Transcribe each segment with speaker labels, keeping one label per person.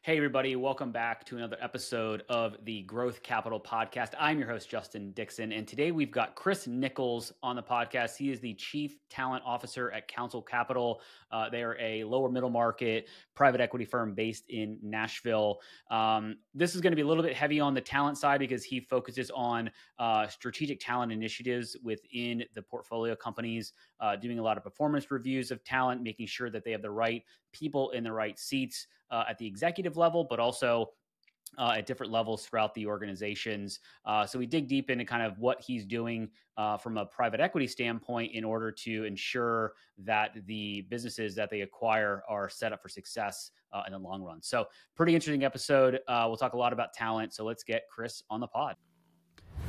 Speaker 1: Hey, everybody, welcome back to another episode of the Growth Capital Podcast. I'm your host, Justin Dixon, and today we've got Chris Nichols on the podcast. He is the Chief Talent Officer at Counsel Capital. They are a lower middle market private equity firm based in Nashville. This is going to be a little bit heavy on the talent side because he focuses on strategic talent initiatives within the portfolio companies, doing a lot of performance reviews of talent, making sure that they have the right people in the right seats at the executive level, but also at different levels throughout the organizations. So we dig deep into kind of what he's doing from a private equity standpoint in order to ensure that the businesses that they acquire are set up for success in the long run. So pretty interesting episode. We'll talk a lot about talent. So let's get Chris on the pod.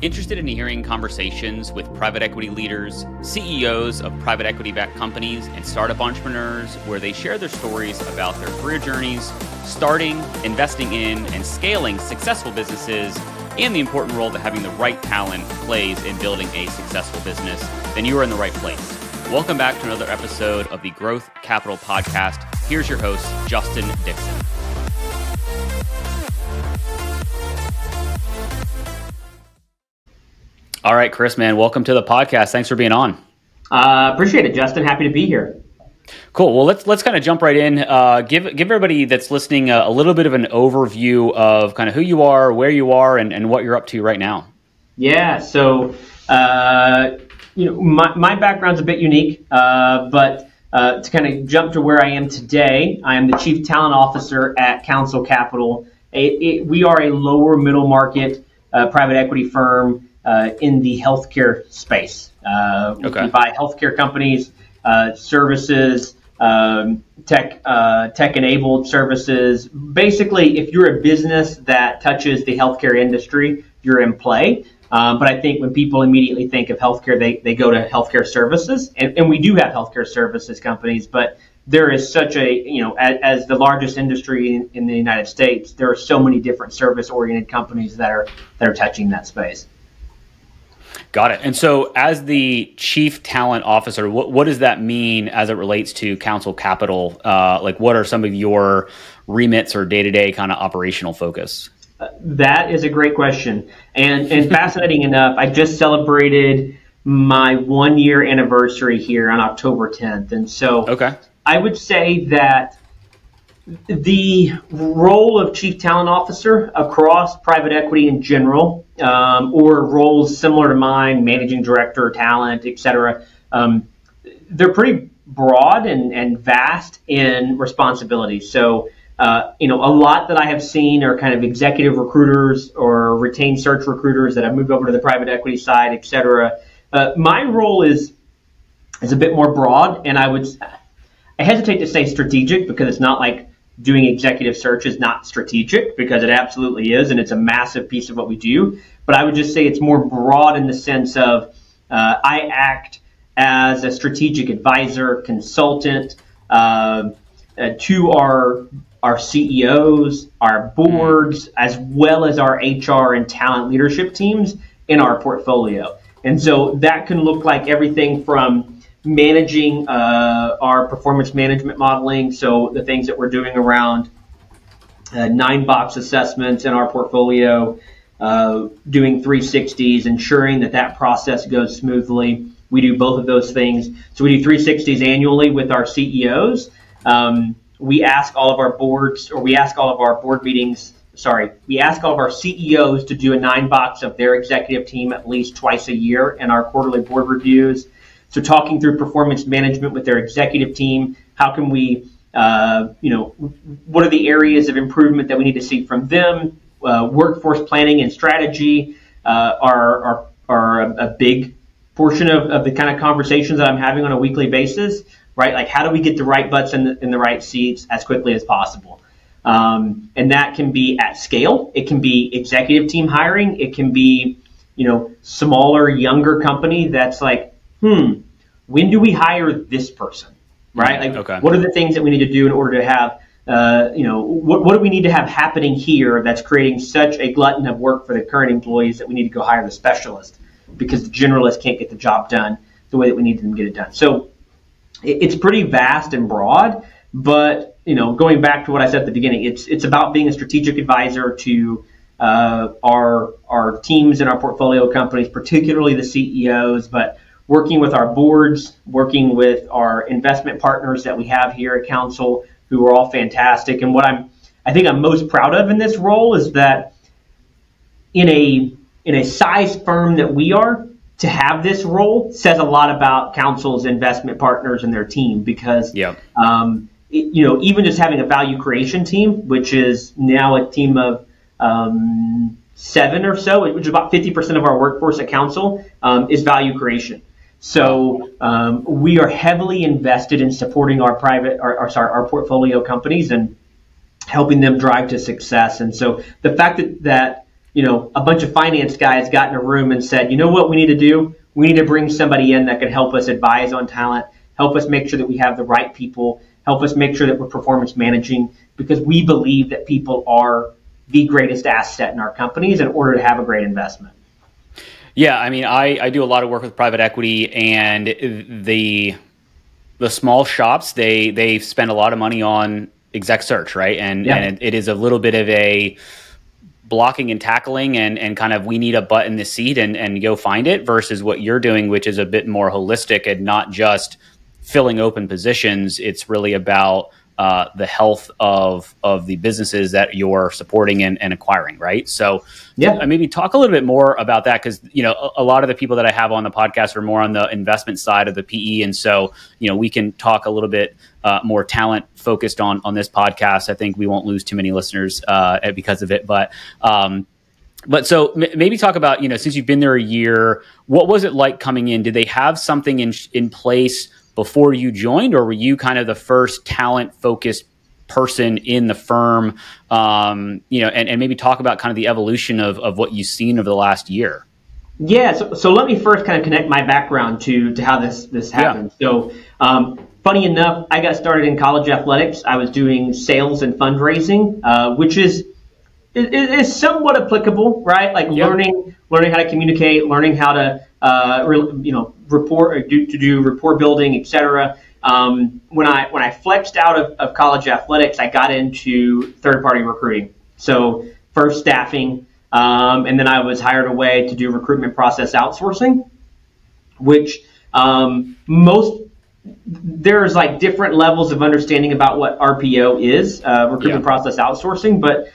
Speaker 1: Interested in hearing conversations with private equity leaders, CEOs of private equity-backed companies, and startup entrepreneurs where they share their stories about their career journeys, starting, investing in, and scaling successful businesses, and the important role that having the right talent plays in building a successful business, then you are in the right place. Welcome back to another episode of the Growth Capital Podcast. Here's your host, Justin Dixon. All right, Chris, man, welcome to the podcast. Thanks for being on.
Speaker 2: Appreciate it, Justin. Happy to be here.
Speaker 1: Cool. Well, let's kind of jump right in. Give everybody that's listening a little bit of an overview of kind of who you are, where you are, and what you're up to right now.
Speaker 2: Yeah. So, my background's a bit unique, but to kind of jump to where I am today, I am the Chief Talent Officer at Counsel Capital. We are a lower middle market private equity firm in the healthcare space. We buy healthcare companies, services, tech-enabled services. Basically, if you're a business that touches the healthcare industry, you're in play. But I think when people immediately think of healthcare, they go to healthcare services, and we do have healthcare services companies, but there is such a, as the largest industry in the United States, there are so many different service-oriented companies that are touching that space.
Speaker 1: Got it. And so as the Chief Talent Officer, what does that mean as it relates to Counsel Capital? What are some of your remits or day-to-day kind of operational focus?
Speaker 2: That is a great question. And fascinating enough, I just celebrated my 1-year anniversary here on October 10th. And so I would say that the role of Chief Talent Officer across private equity in general, or roles similar to mine, Managing Director, Talent, et cetera, they're pretty broad and vast in responsibilities. So, a lot that I have seen are kind of executive recruiters or retained search recruiters that have moved over to the private equity side, et cetera. My role is a bit more broad, and I hesitate to say strategic because it's not like doing executive search is not strategic, because it absolutely is, and it's a massive piece of what we do. But I would just say it's more broad in the sense of I act as a strategic advisor, consultant to our CEOs, our boards, as well as our HR and talent leadership teams in our portfolio. And so that can look like everything from managing our performance management modeling, so the things that we're doing around 9-box assessments in our portfolio, doing 360s, ensuring that process goes smoothly. We do both of those things. So we do 360s annually with our CEOs. We ask all of our boards, or we ask all of our board meetings, we ask all of our CEOs to do a 9-box of their executive team at least twice a year in our quarterly board reviews. So talking through performance management with their executive team, how can we, what are the areas of improvement that we need to see from them? Workforce planning and strategy are a big portion of the kind of conversations that I'm having on a weekly basis, right? Like, how do we get the right butts in the right seats as quickly as possible? And that can be at scale. It can be executive team hiring. It can be, smaller, younger company that's like, when do we hire this person, right? What are the things that we need to do in order to have, what do we need to have happening here that's creating such a glutton of work for the current employees that we need to go hire the specialist because the generalist can't get the job done the way that we need them to get it done. So it's pretty vast and broad, but going back to what I said at the beginning, it's about being a strategic advisor to our teams and our portfolio companies, particularly the CEOs, but working with our boards, working with our investment partners that we have here at Counsel, who are all fantastic. And what I think I'm most proud of in this role is that in a size firm that we are, to have this role says a lot about Counsel's investment partners and their team, because even just having a value creation team, which is now a team of 7 or so, which is about 50% of our workforce at Counsel, is value creation. So we are heavily invested in supporting our portfolio companies and helping them drive to success. And so the fact that a bunch of finance guys got in a room and said, you know what we need to do? We need to bring somebody in that can help us advise on talent, help us make sure that we have the right people, help us make sure that we're performance managing, because we believe that people are the greatest asset in our companies in order to have a great investment.
Speaker 1: Yeah, I mean, I do a lot of work with private equity, and the small shops, they spend a lot of money on exec search, right? And it is a little bit of a blocking and tackling and kind of we need a butt in the seat and go find it, versus what you're doing, which is a bit more holistic and not just filling open positions. It's really about the health of the businesses that you're supporting and acquiring, right? So maybe talk a little bit more about that, because a lot of the people that I have on the podcast are more on the investment side of the PE, and so we can talk a little bit more talent focused on this podcast. I think we won't lose too many listeners because of it, but so maybe talk about since you've been there a year, what was it like coming in? Did they have something in place before you joined, or were you kind of the first talent-focused person in the firm? And maybe talk about kind of the evolution of what you've seen over the last year.
Speaker 2: Yeah, so let me first kind of connect my background to how this happened. Yeah. So funny enough, I got started in college athletics. I was doing sales and fundraising, which is somewhat applicable, right? Like learning how to communicate, learning how to report, do rapport building, etc. When I flexed out of college athletics, I got into third-party recruiting. So first staffing, and then I was hired away to do recruitment process outsourcing, which there's like different levels of understanding about what RPO is, recruitment process outsourcing, but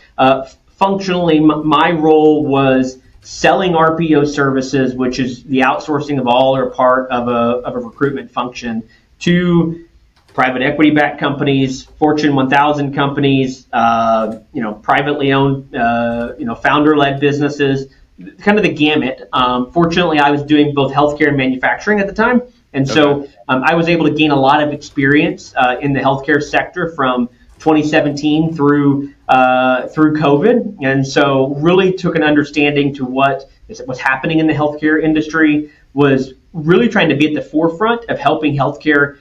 Speaker 2: functionally my role was selling RPO services, which is the outsourcing of all or part of a recruitment function, to private equity-backed companies, Fortune 1000 companies, privately owned, founder-led businesses, kind of the gamut. Fortunately, I was doing both healthcare and manufacturing at the time, and so I was able to gain a lot of experience in the healthcare sector from 2017 through COVID, and so really took an understanding to what was happening in the healthcare industry, was really trying to be at the forefront of helping healthcare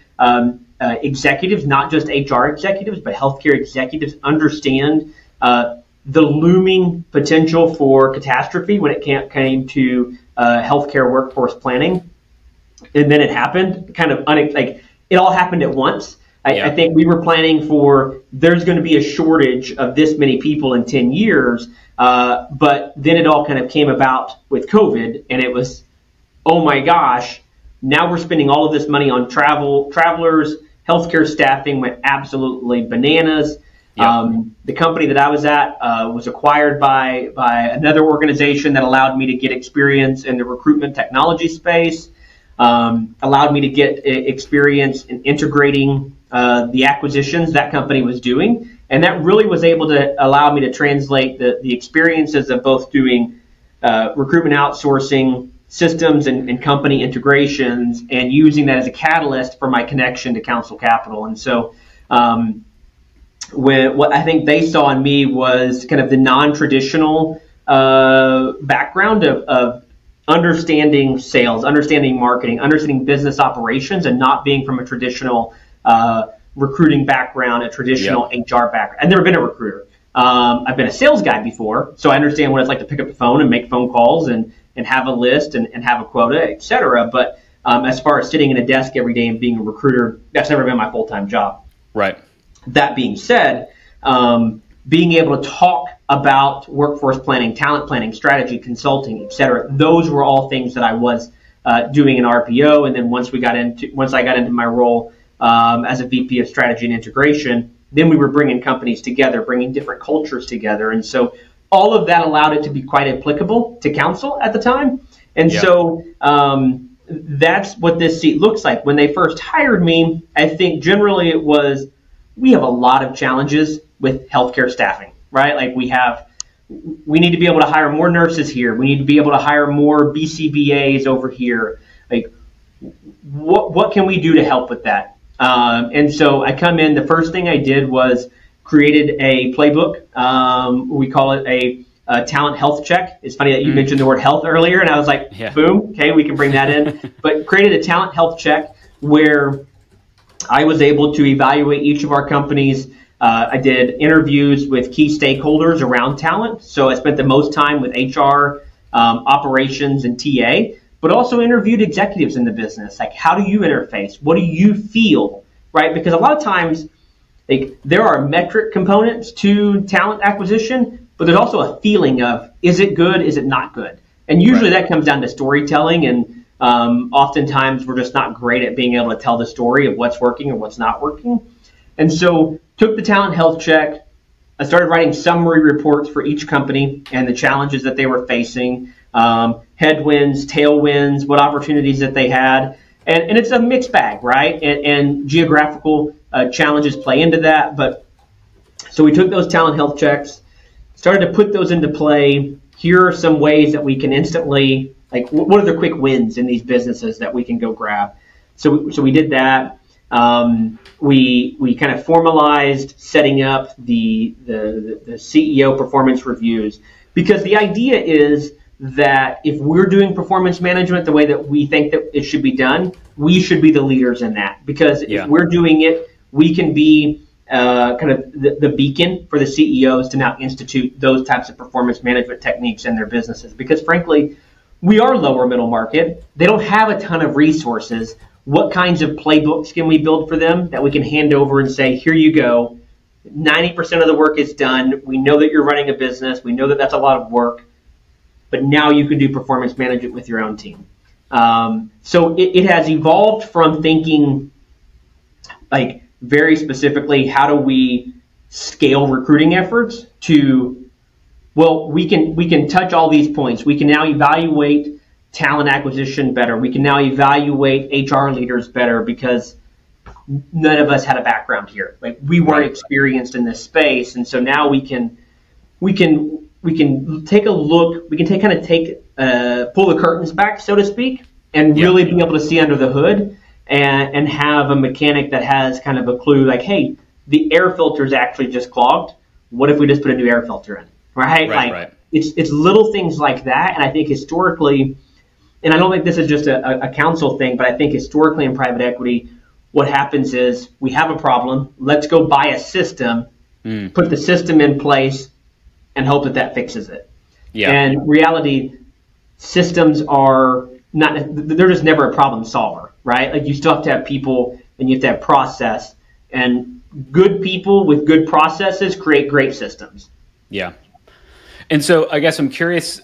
Speaker 2: executives, not just HR executives, but healthcare executives understand the looming potential for catastrophe when it came to healthcare workforce planning. And then it happened, kind of it all happened at once. I think we were planning for there's going to be a shortage of this many people in 10 years, but then it all kind of came about with COVID, and it was, oh my gosh, now we're spending all of this money on travelers, healthcare staffing went absolutely bananas. Yep. The company that I was at was acquired by another organization that allowed me to get experience in the recruitment technology space, allowed me to get experience in integrating the acquisitions that company was doing. And that really was able to allow me to translate the experiences of both doing recruitment outsourcing, systems and company integrations, and using that as a catalyst for my connection to Counsel Capital. And so what I think they saw in me was kind of the non-traditional background of understanding sales, understanding marketing, understanding business operations, and not being from a traditional recruiting background, a traditional HR background. I've never been a recruiter. I've been a sales guy before, so I understand what it's like to pick up the phone and make phone calls and have a list and have a quota, et cetera. But as far as sitting in a desk every day and being a recruiter, that's never been my full-time job.
Speaker 1: Right.
Speaker 2: That being said, being able to talk about workforce planning, talent planning, strategy, consulting, et cetera, those were all things that I was doing in RPO. And then once I got into my role as a VP of strategy and integration, then we were bringing companies together, bringing different cultures together. And so all of that allowed it to be quite applicable to council at the time. And so that's what this seat looks like. When they first hired me, I think generally it was, we have a lot of challenges with healthcare staffing, right? Like we need to be able to hire more nurses here. We need to be able to hire more BCBAs over here. Like, what can we do to help with that? And so I come in, the first thing I did was created a playbook. We call it a talent health check. It's funny that you mentioned the word health earlier, and I was like, boom, okay, we can bring that in. But created a talent health check where I was able to evaluate each of our companies. I did interviews with key stakeholders around talent. So I spent the most time with HR, operations, and TA, but also interviewed executives in the business. Like, how do you interface? What do you feel, right? Because a lot of times, like, there are metric components to talent acquisition, but there's also a feeling of, is it good? Is it not good? And usually that comes down to storytelling, and oftentimes we're just not great at being able to tell the story of what's working and what's not working. And so took the talent health check. I started writing summary reports for each company and the challenges that they were facing, headwinds, tailwinds, what opportunities that they had. And it's a mixed bag, right? And geographical challenges play into that. But so we took those talent health checks, started to put those into play. Here are some ways that we can instantly, like, what are the quick wins in these businesses that we can go grab? So we did that. We kind of formalized setting up the CEO performance reviews, because the idea is that if we're doing performance management the way that we think that it should be done, we should be the leaders in that. Because if we're doing it, we can be kind of the beacon for the CEOs to now institute those types of performance management techniques in their businesses. Because frankly, we are lower middle market. They don't have a ton of resources. What kinds of playbooks can we build for them that we can hand over and say, here you go, 90% of the work is done. We know that you're running a business. We know that that's a lot of work. But now you can do performance management with your own team. So it has evolved from thinking like very specifically, how do we scale recruiting efforts, to, well, we can touch all these points. We can now evaluate talent acquisition better. We can now evaluate HR leaders better because none of us had a background here. Like, we weren't experienced in this space, and so now we can take a look. We can pull the curtains back, so to speak, and really be able to see under the hood and have a mechanic that has kind of a clue. Like, hey, the air filter is actually just clogged. What if we just put a new air filter in? Right. It's little things like that, and I think historically. And I don't think this is just a council thing, but I think historically in private equity, what happens is we have a problem. Let's go buy a system, put the system in place, and hope that fixes it. Yeah. And reality, systems are not, they're just never a problem solver, right? Like, you still have to have people and you have to have process. And good people with good processes create great systems.
Speaker 1: Yeah. And so I guess I'm curious,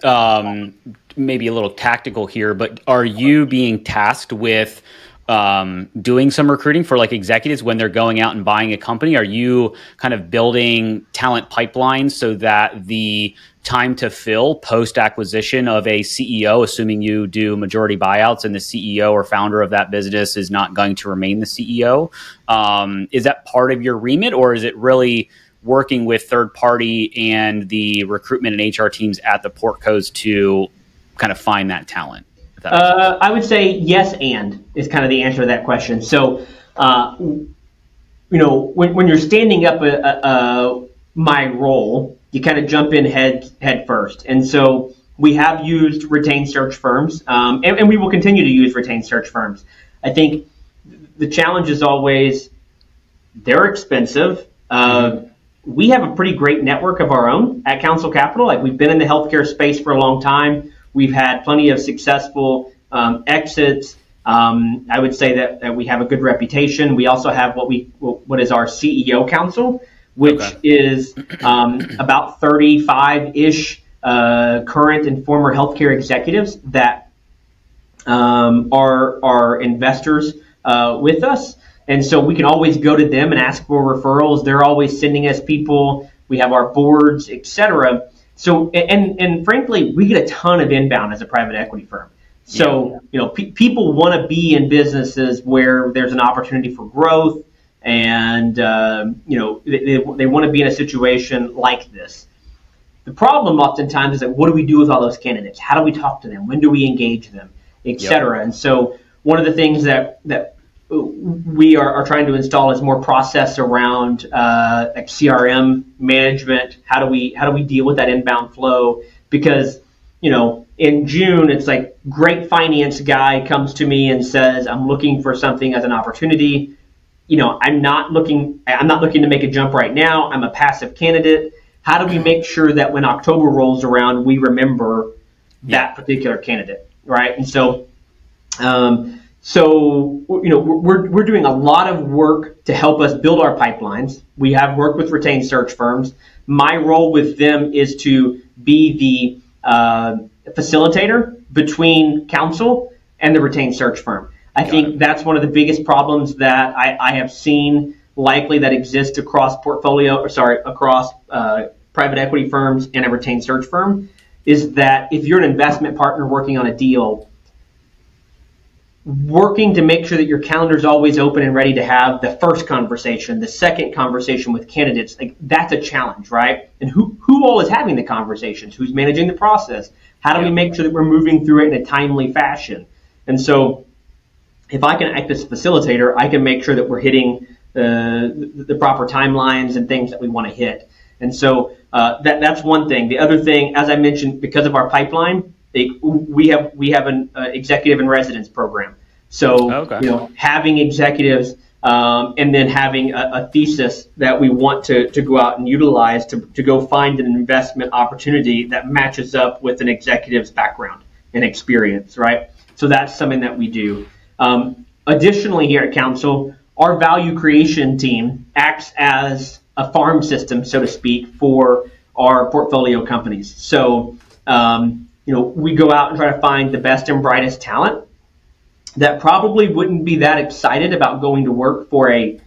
Speaker 1: maybe a little tactical here, but are you being tasked with doing some recruiting for like executives when they're going out and buying a company? Are you kind of building talent pipelines so that the time to fill post-acquisition of a CEO, assuming you do majority buyouts and the CEO or founder of that business is not going to remain the CEO, is that part of your remit, or is it really working with third party and the recruitment and HR teams at the portcos to kind of find that talent?
Speaker 2: I would say yes, and is kind of the answer to that question. So, when you're standing up my role, you kind of jump in head first. And so we have used retained search firms, and we will continue to use retained search firms. I think the challenge is always they're expensive. We have a pretty great network of our own at Council Capital. Like, we've been in the healthcare space for a long time. We've had plenty of successful exits. I would say that we have a good reputation. We also have what is our CEO Council, which is about 35-ish current and former healthcare executives that are investors with us. And so we can always go to them and ask for referrals. They're always sending us people. We have our boards, etc. So, and frankly, we get a ton of inbound as a private equity firm. So, people want to be in businesses where there's an opportunity for growth, and they want to be in a situation like this. The problem oftentimes is that what do we do with all those candidates? How do we talk to them? When do we engage them, etc. And so, one of the things that we are trying to install is more process around like CRM management. How do we deal with that inbound flow? Because in June, it's like great finance guy comes to me and says, I'm looking for something as an opportunity. I'm not looking to make a jump right now. I'm a passive candidate. How do we make sure that when October rolls around, we remember that particular candidate, right? And so, we're doing a lot of work to help us build our pipelines. We have worked with retained search firms. My role with them is to be the facilitator between counsel and the retained search firm. I think that's one of the biggest problems that I have seen likely that exists across private equity firms and a retained search firm, is that if you're an investment partner working on a deal, working to make sure that your calendar is always open and ready to have the first conversation, the second conversation with candidates, like that's a challenge, right? And who all is having the conversations? Who's managing the process? How do we make sure that we're moving through it in a timely fashion? And so if I can act as a facilitator, I can make sure that we're hitting the proper timelines and things that we want to hit. And so that's one thing. The other thing, as I mentioned, because of our pipeline, we have an executive in residence program. So having executives and then having a thesis that we want to go out and utilize to go find an investment opportunity that matches up with an executive's background and experience, right? So that's something that we do. Additionally, here at Counsel, our value creation team acts as a farm system, so to speak, for our portfolio companies. So we go out and try to find the best and brightest talent that probably wouldn't be that excited about going to work for a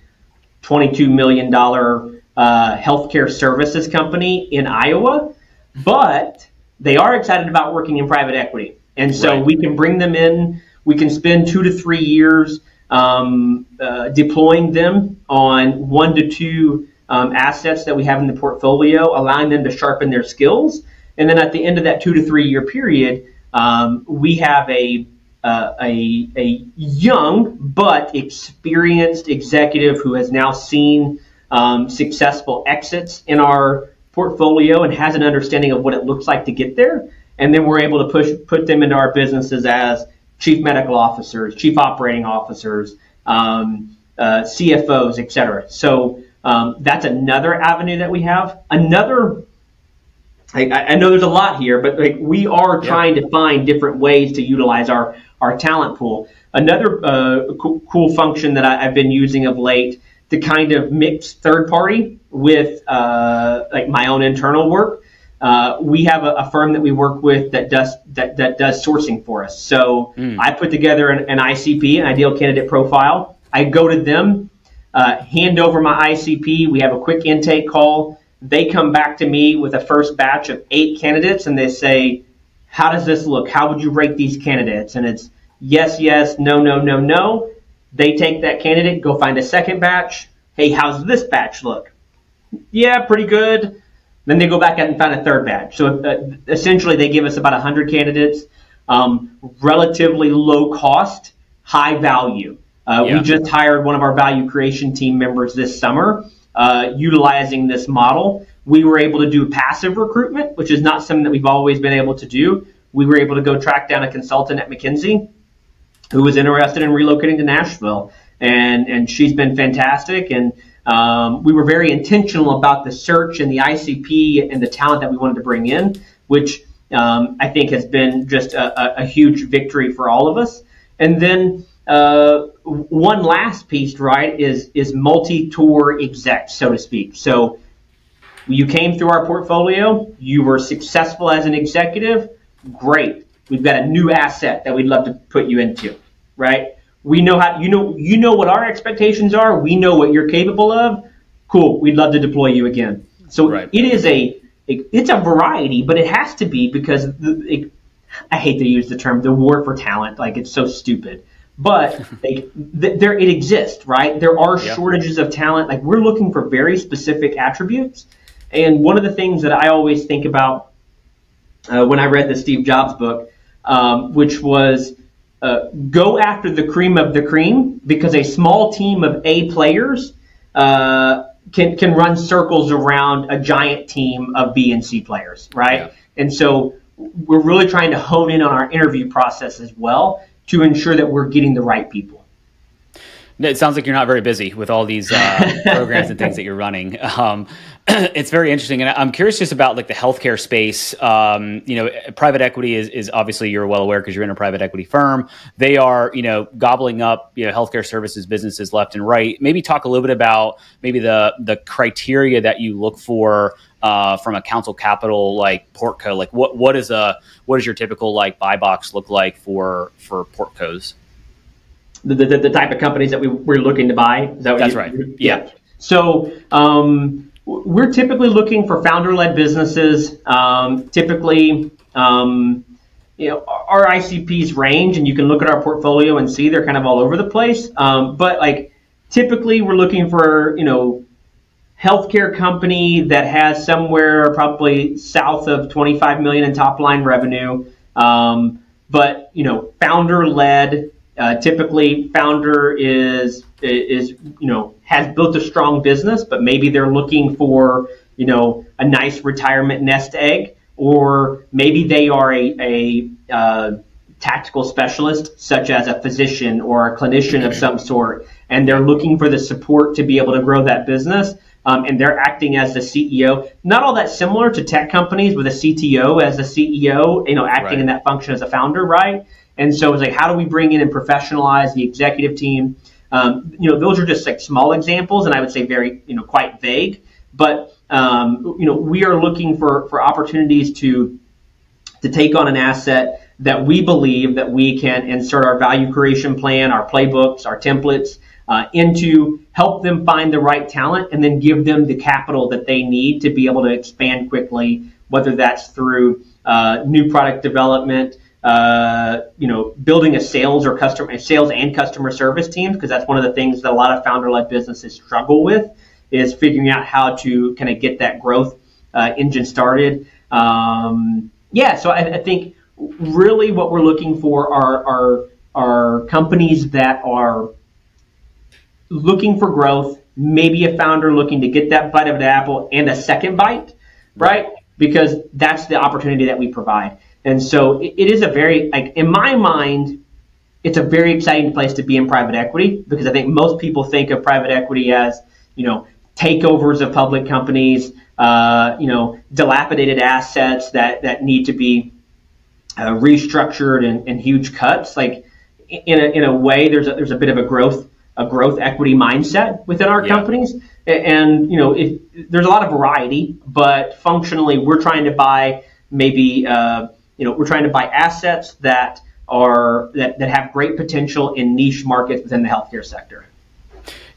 Speaker 2: $22 million healthcare services company in Iowa, but they are excited about working in private equity. And so we can bring them in. We can spend 2 to 3 years deploying them on 1 to 2 assets that we have in the portfolio, allowing them to sharpen their skills. And then at the end of that 2 to 3 year period, we have a young but experienced executive who has now seen successful exits in our portfolio and has an understanding of what it looks like to get there. And then we're able to put them into our businesses as chief medical officers, chief operating officers, CFOs, et cetera. So that's another avenue that we have. I know there's a lot here, but we are trying to find different ways to utilize our talent pool. Another cool function that I've been using of late to kind of mix third party with my own internal work. We have a firm that we work with that does sourcing for us. So I put together an ICP, an ideal candidate profile. I go to them, hand over my ICP. We have a quick intake call. They come back to me with a first batch of 8 candidates, and they say, how does this look? How would you rate these candidates? And it's yes, yes, no, no, no, no. They take that candidate, go find a second batch. Hey, how's this batch look? Yeah, pretty good. Then they go back out and find a third batch. So essentially, they give us about 100 candidates, relatively low cost, high value. We just hired one of our value creation team members this summer. Utilizing this model, we were able to do passive recruitment, which is not something that we've always been able to do. We were able to go track down a consultant at McKinsey who was interested in relocating to Nashville, and she's been fantastic. And we were very intentional about the search and the ICP and the talent that we wanted to bring in, which I think has been just a huge victory for all of us. And then one last piece, right, is multi-tour exec, so to speak. So you came through our portfolio, you were successful as an executive, great. We've got a new asset that we'd love to put you into, right? We know how you know what our expectations are. We know what you're capable of. Cool. We'd love to deploy you again. So right. It's a variety, but it has to be because I hate to use the term the war for talent. Like, it's so stupid, but it exists, right? There are shortages of talent. Like, we're looking for very specific attributes. And one of the things that I always think about when I read the Steve Jobs book, which was go after the cream of the cream, because a small team of A players can run circles around a giant team of B and C players, right? Yeah. And so we're really trying to hone in on our interview process as well to ensure that we're getting the right people.
Speaker 1: It sounds like you're not very busy with all these programs and things that you're running. It's very interesting. And I'm curious just about like the healthcare space. Private equity is obviously, you're well aware because you're in a private equity firm. They are, gobbling up, healthcare services businesses left and right. Maybe talk a little bit about maybe the criteria that you look for from a Counsel Capital like portco. Like what is your typical like buy box look like for portcos?
Speaker 2: The type of companies that we're looking to buy? Is that what
Speaker 1: right. Yeah.
Speaker 2: So we're typically looking for founder-led businesses. Typically, our ICPs range, and you can look at our portfolio and see they're kind of all over the place. But like typically, we're looking for healthcare company that has somewhere probably south of 25 million in top line revenue. But founder-led. Typically, founder is has built a strong business, but maybe they're looking for a nice retirement nest egg, or maybe they are a tactical specialist, such as a physician or a clinician of some sort, and they're looking for the support to be able to grow that business. And they're acting as the CEO, not all that similar to tech companies with a CTO as the CEO, acting in that function as a founder, right? And so it's like, how do we bring in and professionalize the executive team? Those are just like small examples, and I would say very, quite vague. But we are looking for opportunities to take on an asset that we believe that we can insert our value creation plan, our playbooks, our templates into, help them find the right talent, and then give them the capital that they need to be able to expand quickly, whether that's through new product development, building a sales and customer service teams, because that's one of the things that a lot of founder-led businesses struggle with, is figuring out how to kind of get that growth engine started. So I think really what we're looking for are companies that are looking for growth, maybe a founder looking to get that bite of the apple and a second bite, right? Because that's the opportunity that we provide. And so it is a very, in my mind, it's a very exciting place to be in private equity, because I think most people think of private equity as, takeovers of public companies, dilapidated assets that need to be restructured and huge cuts. Like in a way, there's a bit of a growth equity mindset within our companies. And, there's a lot of variety, but functionally we're trying to buy we're trying to buy assets that have great potential in niche markets within the healthcare sector.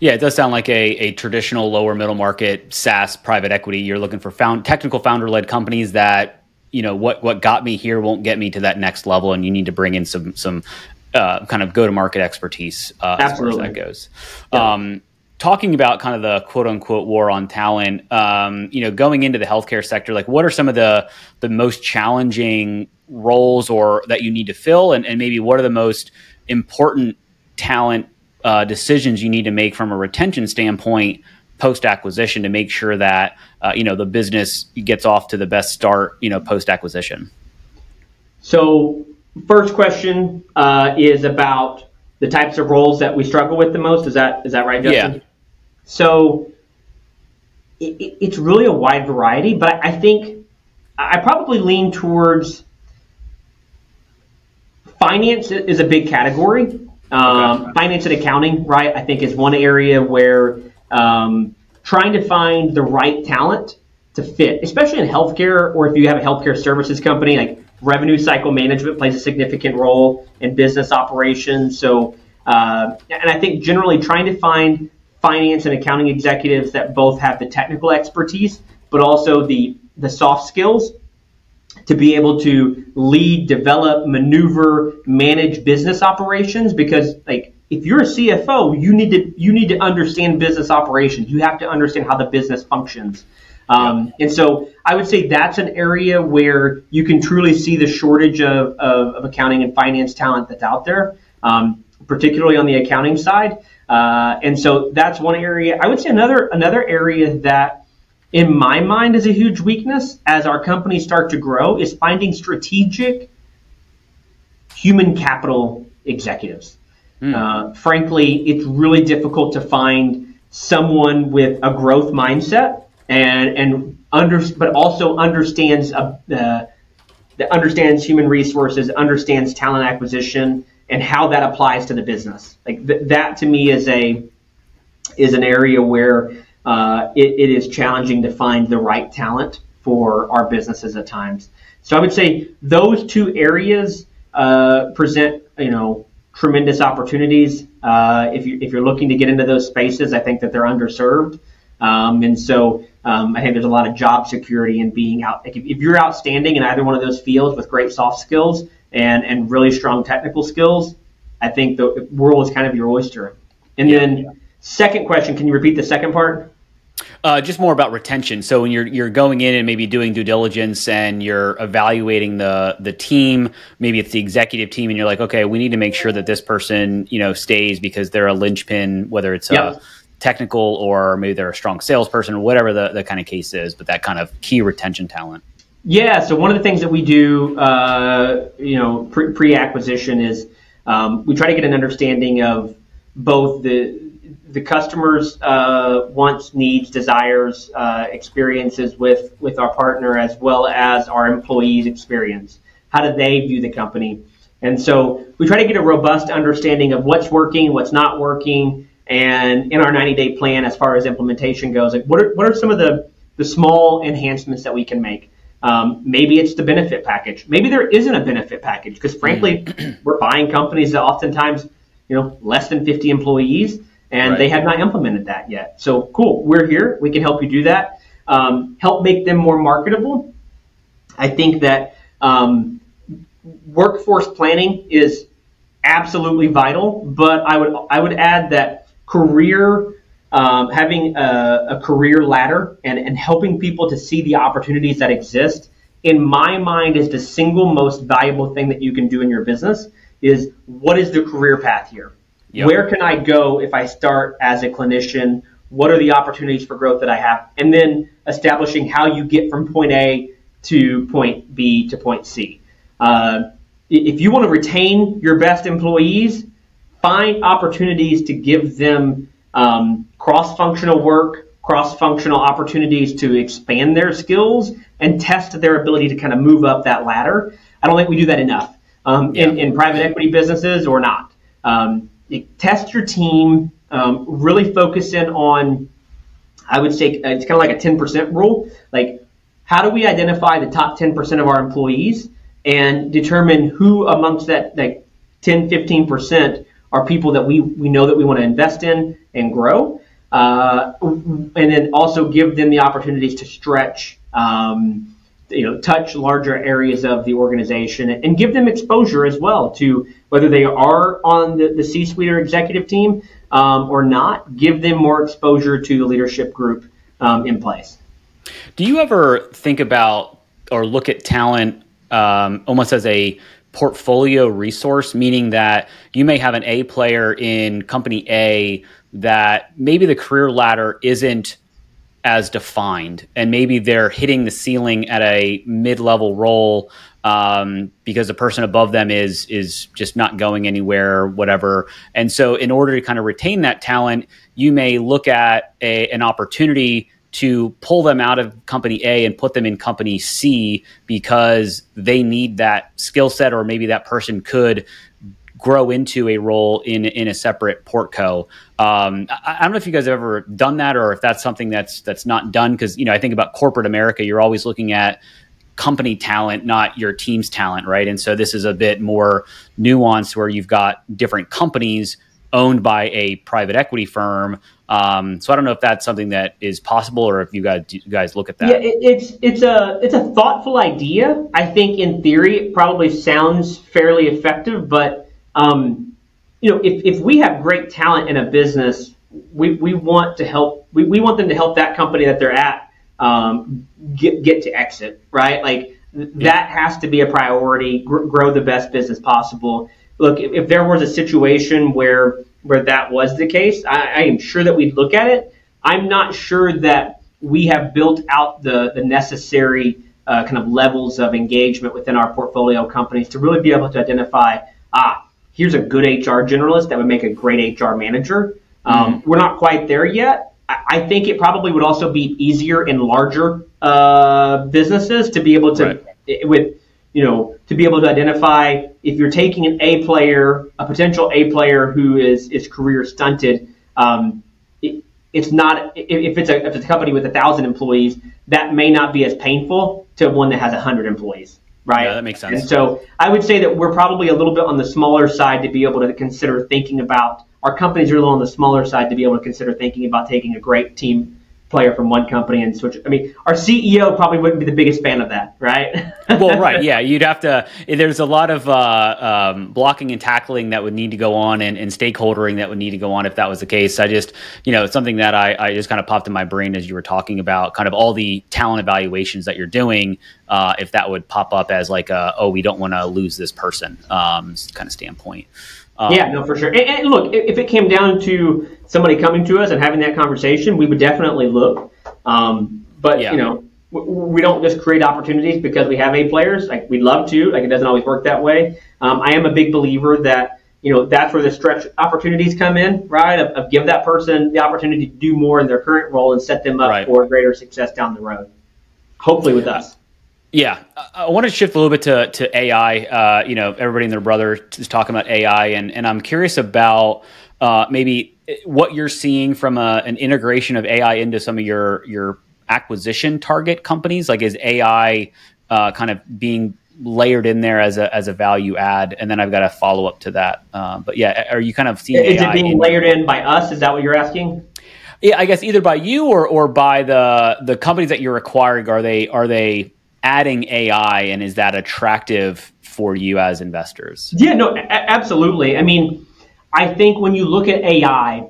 Speaker 1: Yeah, it does sound like a traditional lower middle market SaaS private equity. You're looking for technical founder-led companies that, what got me here won't get me to that next level, and you need to bring in some kind of go-to-market expertise as far as that goes. Yeah. Talking about kind of the quote unquote war on talent, going into the healthcare sector, like what are some of the most challenging roles or that you need to fill, and maybe what are the most important talent decisions you need to make from a retention standpoint post acquisition to make sure that the business gets off to the best start post acquisition?
Speaker 2: So first question is about the types of roles that we struggle with the most. Is that right, Justin? Yeah. So it's really a wide variety, but I think I probably lean towards finance is a big category. Finance and accounting, right, I think is one area where trying to find the right talent to fit, especially in healthcare, or if you have a healthcare services company, like revenue cycle management plays a significant role in business operations. So, and I think generally trying to find finance and accounting executives that both have the technical expertise, but also the soft skills to be able to lead, develop, maneuver, manage business operations. Because like if you're a CFO, you need to understand business operations. You have to understand how the business functions. And so I would say that's an area where you can truly see the shortage of accounting and finance talent that's out there, particularly on the accounting side. And so that's one area. I would say another area that in my mind is a huge weakness as our companies start to grow is finding strategic human capital executives. Frankly, it's really difficult to find someone with a growth mindset but also understands human resources, understands talent acquisition, and how that applies to the business. Like that to me is an area where it is challenging to find the right talent for our businesses at times. So I would say those two areas present tremendous opportunities. If you're looking to get into those spaces, I think that they're underserved. And so I think there's a lot of job security in being out. Like if you're outstanding in either one of those fields with great soft skills and really strong technical skills, I think the world is kind of your oyster. And then second question, can you repeat the second part?
Speaker 1: Just more about retention. So when you're going in and maybe doing due diligence and you're evaluating the team, maybe it's the executive team, and you're like, okay, we need to make sure that this person stays because they're a linchpin, whether it's a technical or maybe they're a strong salesperson or whatever the kind of case is, but that kind of key retention talent.
Speaker 2: Yeah. So one of the things that we do, pre-acquisition is we try to get an understanding of both the customer's wants, needs, desires, experiences with our partner, as well as our employees' experience. How do they view the company? And so we try to get a robust understanding of what's working, what's not working, and in our 90-day plan, as far as implementation goes, like what are some of the small enhancements that we can make? Maybe it's the benefit package. Maybe there isn't a benefit package because, frankly, we're buying companies that oftentimes, less than 50 employees, and they have not implemented that yet. So, cool, we're here. We can help you do that. Help make them more marketable. I think that workforce planning is absolutely vital, but I would add that having a career ladder and helping people to see the opportunities that exist, in my mind, is the single most valuable thing that you can do in your business. Is what is the career path here? Yep. Where can I go if I start as a clinician? What are the opportunities for growth that I have? And then establishing how you get from point A to point B to point C. If you want to retain your best employees, find opportunities to give them cross-functional work, cross-functional opportunities to expand their skills and test their ability to kind of move up that ladder. I don't think we do that enough in private equity businesses or not. Test your team, really focus in on, I would say it's kind of like a 10% rule. Like, how do we identify the top 10% of our employees and determine who amongst that 10, 15% are people that we know that we want to invest in and grow, and then also give them the opportunities to stretch, touch larger areas of the organization and give them exposure as well to whether they are on the C-suite or executive team or not. Give them more exposure to the leadership group in place.
Speaker 1: Do you ever think about or look at talent almost as a portfolio resource, meaning that you may have an A player in company A that maybe the career ladder isn't as defined, and maybe they're hitting the ceiling at a mid-level role because the person above them is just not going anywhere or whatever. And so in order to kind of retain that talent, you may look at an opportunity to pull them out of company A and put them in company C because they need that skill set, or maybe that person could grow into a role in a separate portco. I don't know if you guys have ever done that, or if that's something that's not done. Because, I think about corporate America, you're always looking at company talent, not your team's talent, right? And so this is a bit more nuanced, where you've got different companies owned by a private equity firm. So I don't know if that's something that is possible, or if you guys look at that.
Speaker 2: Yeah, it's a thoughtful idea. I think in theory it probably sounds fairly effective, but if we have great talent in a business, we want to help. We want them to help that company that they're at get to exit, right? Like that has to be a priority. Grow the best business possible. Look, if there was a situation where that was the case, I am sure that we'd look at it. I'm not sure that we have built out the necessary kind of levels of engagement within our portfolio companies to really be able to identify, here's a good HR generalist that would make a great HR manager. We're not quite there yet. I think it probably would also be easier in larger businesses to be able to, to be able to identify if you're taking an A player, a potential A player who is career stunted. It's not, if it's a company with 1,000 employees, that may not be as painful to one that has 100 employees, right?
Speaker 1: Yeah, that makes sense.
Speaker 2: And so I would say that we're probably a little bit on the smaller side to be able to consider thinking about. Our companies are a little on the smaller side to be able to consider thinking about taking a great team player from one company and switch. I mean, our CEO probably wouldn't be the biggest fan of that, right?
Speaker 1: Well, right. Yeah. You'd have to, there's a lot of blocking and tackling that would need to go on, and stakeholdering that would need to go on if that was the case. I just, it's something that I just kind of popped in my brain as you were talking about kind of all the talent evaluations that you're doing, if that would pop up as like, we don't want to lose this person kind of standpoint.
Speaker 2: Yeah, no, for sure. And look, if it came down to somebody coming to us and having that conversation, we would definitely look. But,
Speaker 1: yeah.
Speaker 2: We don't just create opportunities because we have A players. Like, we'd love to. Like, it doesn't always work that way. I am a big believer that, that's where the stretch opportunities come in, right? Of give that person the opportunity to do more in their current role and set them up for greater success down the road. Hopefully with us.
Speaker 1: Yeah, I want to shift a little bit to AI. Everybody and their brother is talking about AI, and I'm curious about maybe what you're seeing from an integration of AI into some of your acquisition target companies. Like, is AI kind of being layered in there as a value add? And then I've got a follow up to that. But yeah, are you kind of seeing
Speaker 2: AI? Is it being layered in by us? Is that what you're asking?
Speaker 1: Yeah, I guess either by you or by the companies that you're acquiring. Are they adding AI, and is that attractive for you as investors?
Speaker 2: Yeah, no, absolutely. I mean, I think when you look at AI,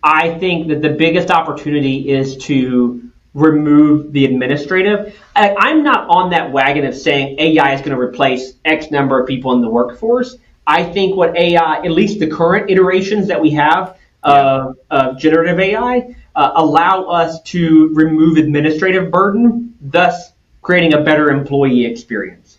Speaker 2: I think that the biggest opportunity is to remove the administrative. I'm not on that wagon of saying AI is going to replace X number of people in the workforce. I think what AI, at least the current iterations that we have of generative AI, allow us to remove administrative burden, thus creating a better employee experience.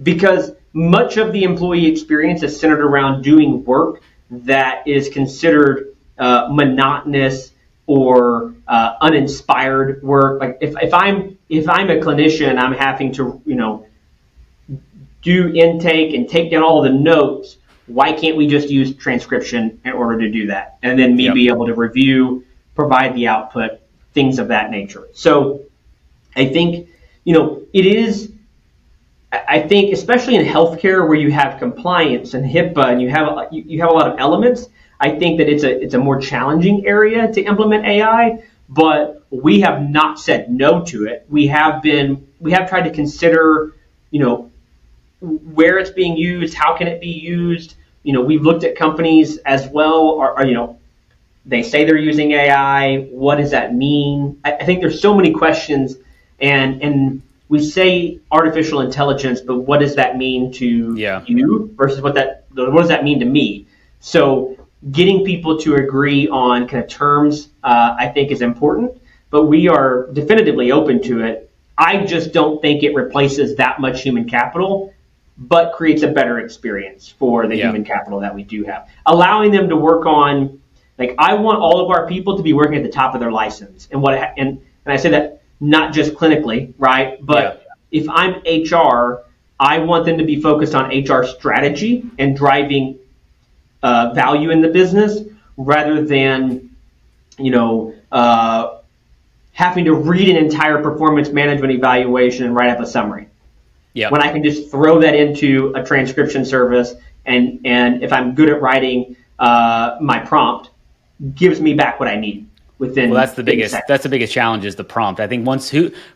Speaker 2: Because much of the employee experience is centered around doing work that is considered monotonous or uninspired work. Like if I'm a clinician, I'm having to do intake and take down all the notes. Why can't we just use transcription in order to do that? And then be able to review, provide the output, things of that nature. So I think, it is, I think, especially in healthcare where you have compliance and HIPAA and you have a lot of elements, I think that it's a more challenging area to implement AI, but we have not said no to it. We have tried to consider, where it's being used, how can it be used? We've looked at companies as well, they say they're using AI. What does that mean? I think there's so many questions, and we say artificial intelligence, but what does that mean to you versus what does that mean to me? So getting people to agree on kind of terms, I think is important, but we are definitively open to it. I just don't think it replaces that much human capital, but creates a better experience for the human capital that we do have. Allowing them to work on, like, I want all of our people to be working at the top of their license. And I say that not just clinically, right? But if I'm HR, I want them to be focused on HR strategy and driving value in the business rather than, having to read an entire performance management evaluation and write up a summary.
Speaker 1: Yeah.
Speaker 2: When I can just throw that into a transcription service, and if I'm good at writing, my prompt gives me back what I need within.
Speaker 1: Well, that's the biggest challenge is the prompt. I think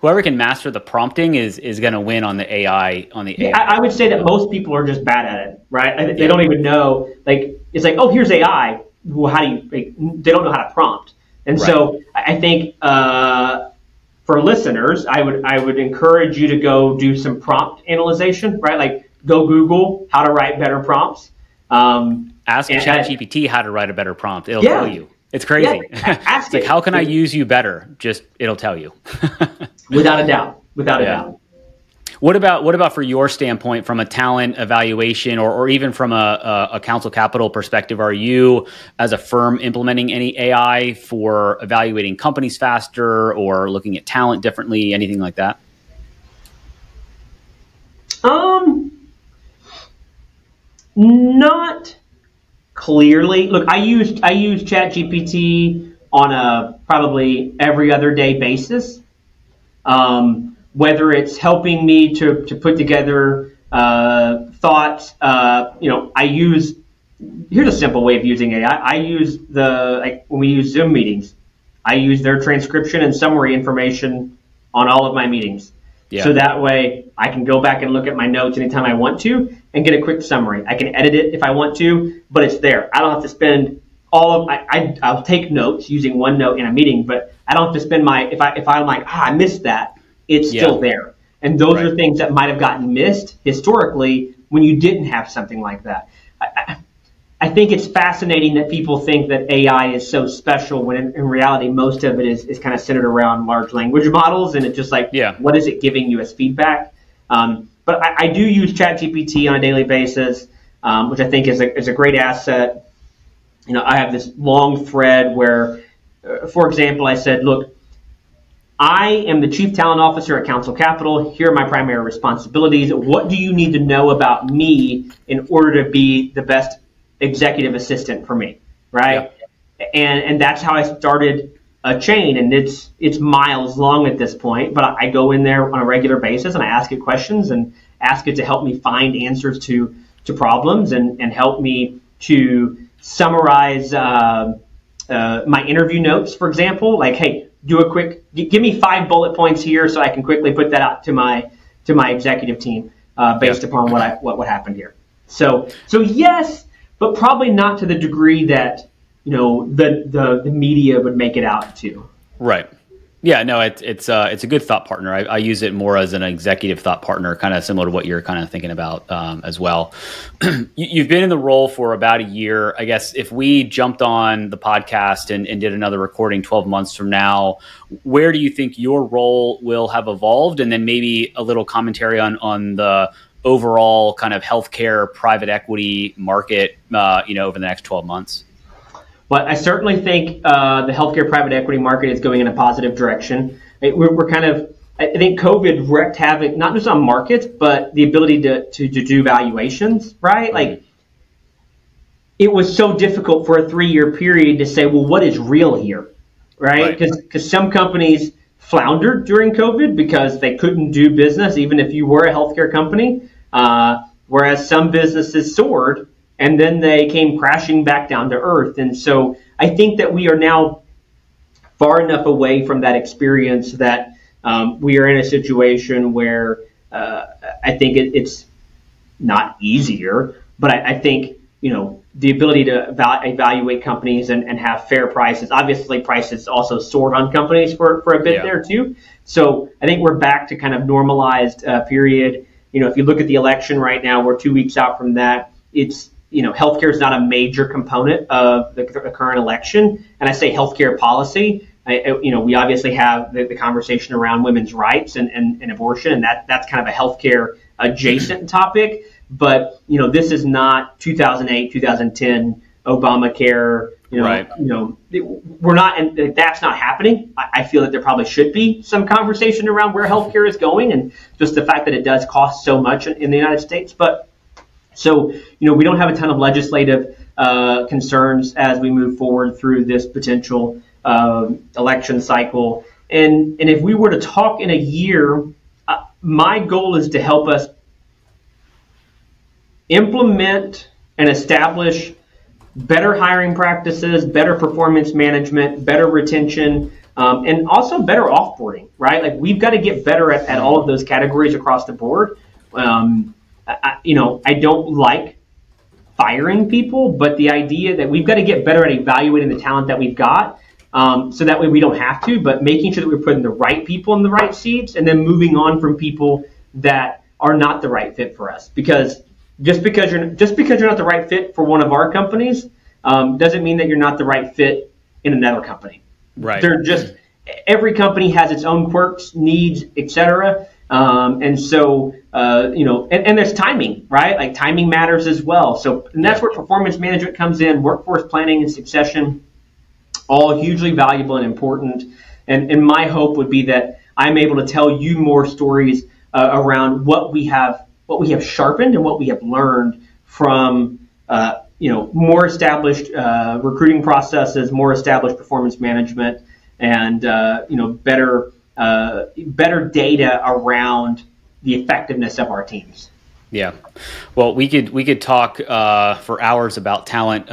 Speaker 1: whoever can master the prompting is going to win on the AI.
Speaker 2: I would say that most people are just bad at it, right? They don't even know. Like, it's like, oh, here's AI. Well, how do you? They don't know how to prompt. And so I think for listeners, I would encourage you to go do some prompt analyzation, right? Like, go Google how to write better prompts.
Speaker 1: Ask ChatGPT how to write a better prompt. It'll tell you. It's crazy.
Speaker 2: Yeah, ask
Speaker 1: it's like, how can I use you better? Just it'll tell you.
Speaker 2: Without a doubt. Without a doubt.
Speaker 1: What about for your standpoint from a talent evaluation or even from a Counsel Capital perspective? Are you as a firm implementing any AI for evaluating companies faster or looking at talent differently, anything like that?
Speaker 2: Not clearly. Look, I use ChatGPT on a probably every other day basis. Whether it's helping me to put together thoughts, here's a simple way of using AI. I use when we use Zoom meetings, I use their transcription and summary information on all of my meetings. Yeah. So that way I can go back and look at my notes anytime I want to and get a quick summary. I can edit it if I want to, but it's there. I don't have to spend I'll take notes using OneNote in a meeting, but I don't have to spend if I'm like, I missed that. It's still there. And those are things that might have gotten missed historically when you didn't have something like that. I think it's fascinating that people think that AI is so special when in reality, most of it is kind of centered around large language models. And it's just like, what is it giving you as feedback? But I do use ChatGPT on a daily basis, which I think is a great asset. I have this long thread where, for example, I said, look, I am the Chief Talent Officer at Counsel Capital. Here are my primary responsibilities. What do you need to know about me in order to be the best executive assistant for me, right? Yep. And that's how I started a chain, and it's miles long at this point. But I go in there on a regular basis and I ask it questions and ask it to help me find answers to problems and help me to summarize my interview notes, for example. Like, hey, give me 5 bullet points here so I can quickly put that out to my executive team based upon what happened here. So yes, but probably not to the degree that the media would make it out to. Right.
Speaker 1: Yeah. No. It's a good thought partner. I use it more as an executive thought partner, kind of similar to what you're kind of thinking about as well. You've been in the role for about a year. I guess if we jumped on the podcast and did another recording 12 months from now, where do you think your role will have evolved? And then maybe a little commentary on the overall kind of healthcare private equity market, over the next 12 months.
Speaker 2: But I certainly think the healthcare private equity market is going in a positive direction. I think COVID wreaked havoc, not just on markets, but the ability to do valuations, right? Like, it was so difficult for a 3-year period to say, well, what is real here, right? Because some companies floundered during COVID because they couldn't do business, even if you were a healthcare company, whereas some businesses soared. And then they came crashing back down to earth. And so I think that we are now far enough away from that experience that we are in a situation where I think it's not easier, but I think, the ability to evaluate companies and have fair prices. Obviously, prices also soared on companies for a bit there too. So I think we're back to kind of normalized period. If you look at the election right now, we're 2 weeks out from that. It's healthcare is not a major component of the current election. And I say healthcare policy. We obviously have the conversation around women's rights and abortion, and that's kind of a healthcare adjacent topic. But, this is not 2008, 2010 Obamacare we're not, and that's not happening. I feel that there probably should be some conversation around where healthcare is going, and just the fact that it does cost so much in the United States. But so, we don't have a ton of legislative concerns as we move forward through this potential election cycle. And if we were to talk in a year, my goal is to help us implement and establish better hiring practices, better performance management, better retention, and also better offboarding, right? Like, we've got to get better at all of those categories across the board. I don't like firing people, but the idea that we've got to get better at evaluating the talent that we've got, so that way we don't have to, but making sure that we're putting the right people in the right seats and then moving on from people that are not the right fit for us. Because just because you're not the right fit for one of our companies, doesn't mean that you're not the right fit in another company.
Speaker 1: Right.
Speaker 2: Every company has its own quirks, needs, etc. And so, and there's timing, right? Like, timing matters as well. So, and that's where performance management comes in, workforce planning and succession, all hugely valuable and important. And my hope would be that I'm able to tell you more stories around what we have sharpened and what we have learned from, more established recruiting processes, more established performance management, and better data around the effectiveness of our teams.
Speaker 1: Yeah, well, we could talk for hours about talent,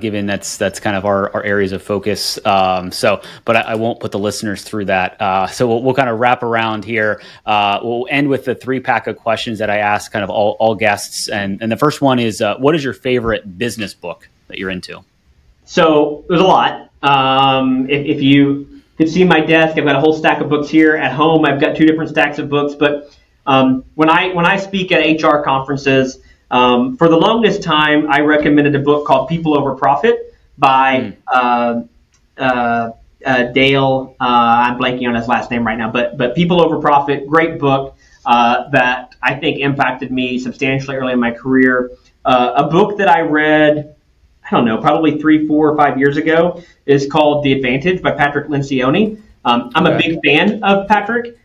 Speaker 1: given that's kind of our areas of focus. But I won't put the listeners through that. So we'll kind of wrap around here. We'll end with the 3-pack of questions that I ask kind of all guests. And the first one is, what is your favorite business book that you're into?
Speaker 2: So there's a lot. If you could see my desk, I've got a whole stack of books here. At home, I've got 2 different stacks of books, but when I speak at HR conferences, for the longest time, I recommended a book called People Over Profit by Dale. I'm blanking on his last name right now, but People Over Profit, great book that I think impacted me substantially early in my career. A book that I read, I don't know, probably 3, 4, or 5 years ago is called The Advantage by Patrick Lencioni. I'm a big fan of Patrick.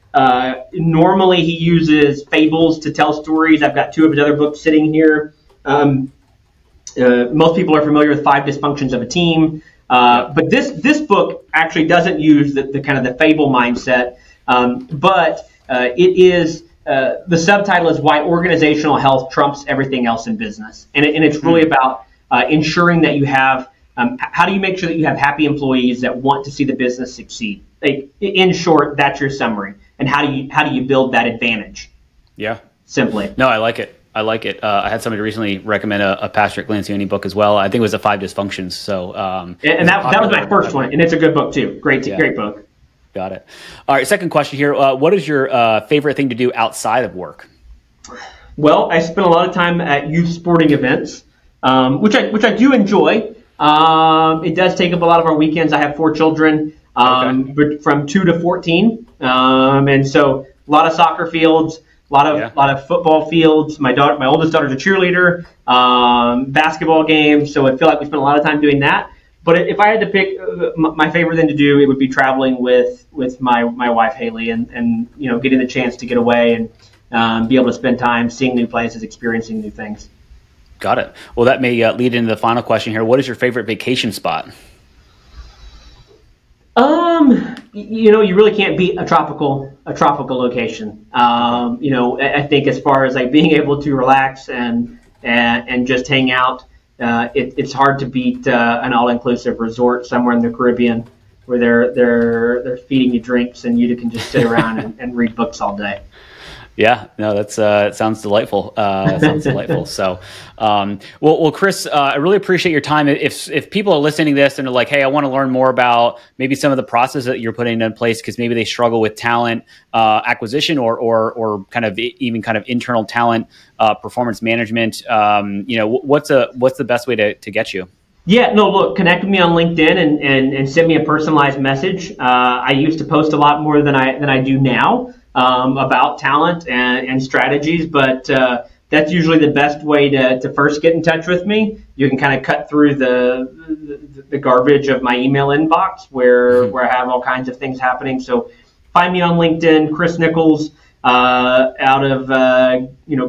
Speaker 2: Normally he uses fables to tell stories. I've got 2 of his other books sitting here. Most people are familiar with 5 Dysfunctions of a Team. But this book actually doesn't use the kind of the fable mindset. But it is, the subtitle is Why Organizational Health Trumps Everything Else in Business. And it's really about ensuring that you have, how do you make sure that you have happy employees that want to see the business succeed? Like, in short, that's your summary. And how do you build that advantage?
Speaker 1: Yeah.
Speaker 2: Simply.
Speaker 1: No, I like it. I had somebody recently recommend a Patrick Lencioni book as well. I think it was the 5 Dysfunctions. So,
Speaker 2: and that was my first one, and it's a good book too. Great book.
Speaker 1: Got it. All right. Second question here. What is your favorite thing to do outside of work?
Speaker 2: Well, I spend a lot of time at youth sporting events, which I do enjoy. It does take up a lot of our weekends. I have 4 children, from 2 to 14. And so a lot of soccer fields, a lot of football fields. My oldest daughter's a cheerleader, basketball games. So I feel like we spend a lot of time doing that. But if I had to pick my favorite thing to do, it would be traveling with my wife, Haley, and getting the chance to get away and be able to spend time seeing new places, experiencing new things.
Speaker 1: Got it. Well, that may lead into the final question here. What is your favorite vacation spot?
Speaker 2: You really can't beat a tropical location. I think as far as like being able to relax and just hang out, it's hard to beat an all-inclusive resort somewhere in the Caribbean where they're feeding you drinks and you can just sit around and read books all day.
Speaker 1: Yeah, no, it sounds delightful. So, well, Chris, I really appreciate your time. If people are listening to this and are like, hey, I want to learn more about maybe some of the processes that you're putting in place, because maybe they struggle with talent acquisition or kind of internal talent performance management, what's the best way to get you?
Speaker 2: Yeah, no, look, connect with me on LinkedIn and send me a personalized message. I used to post a lot more than I do now. About talent and strategies, but that's usually the best way to first get in touch with me. You can kind of cut through the garbage of my email inbox where I have all kinds of things happening. So find me on LinkedIn, Chris Nichols, out of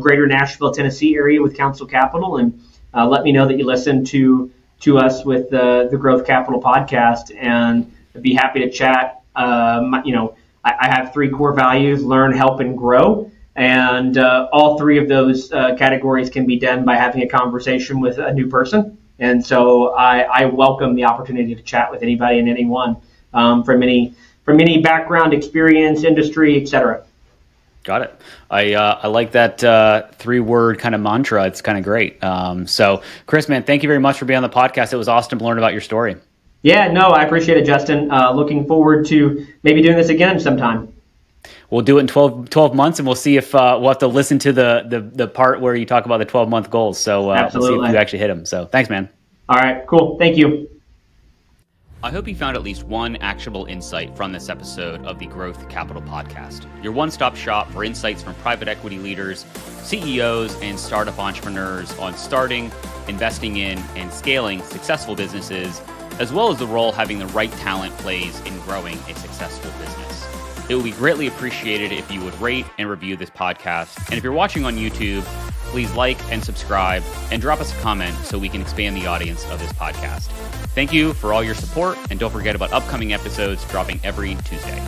Speaker 2: Greater Nashville, Tennessee area with Council Capital, and let me know that you listen to us with the Growth Capital podcast, and I'd be happy to chat. I have 3 core values: learn, help, and grow. And all 3 of those categories can be done by having a conversation with a new person. And so I welcome the opportunity to chat with anybody and anyone from any background, experience, industry, etc.
Speaker 1: Got it. I like that 3-word kind of mantra. It's kind of great. So Chris, man, thank you very much for being on the podcast. It was awesome to learn about your story.
Speaker 2: Yeah, no, I appreciate it, Justin. Looking forward to maybe doing this again sometime.
Speaker 1: We'll do it in 12 months, and we'll see if we'll have to listen to the part where you talk about the 12-month goals. So we'll see if you actually hit them. So thanks, man.
Speaker 2: All right, cool. Thank you.
Speaker 1: I hope you found at least one actionable insight from this episode of the Growth Capital Podcast, your one-stop shop for insights from private equity leaders, CEOs, and startup entrepreneurs on starting, investing in, and scaling successful businesses, as well as the role having the right talent plays in growing a successful business. It would be greatly appreciated if you would rate and review this podcast. And if you're watching on YouTube, please like and subscribe and drop us a comment so we can expand the audience of this podcast. Thank you for all your support, and don't forget about upcoming episodes dropping every Tuesday.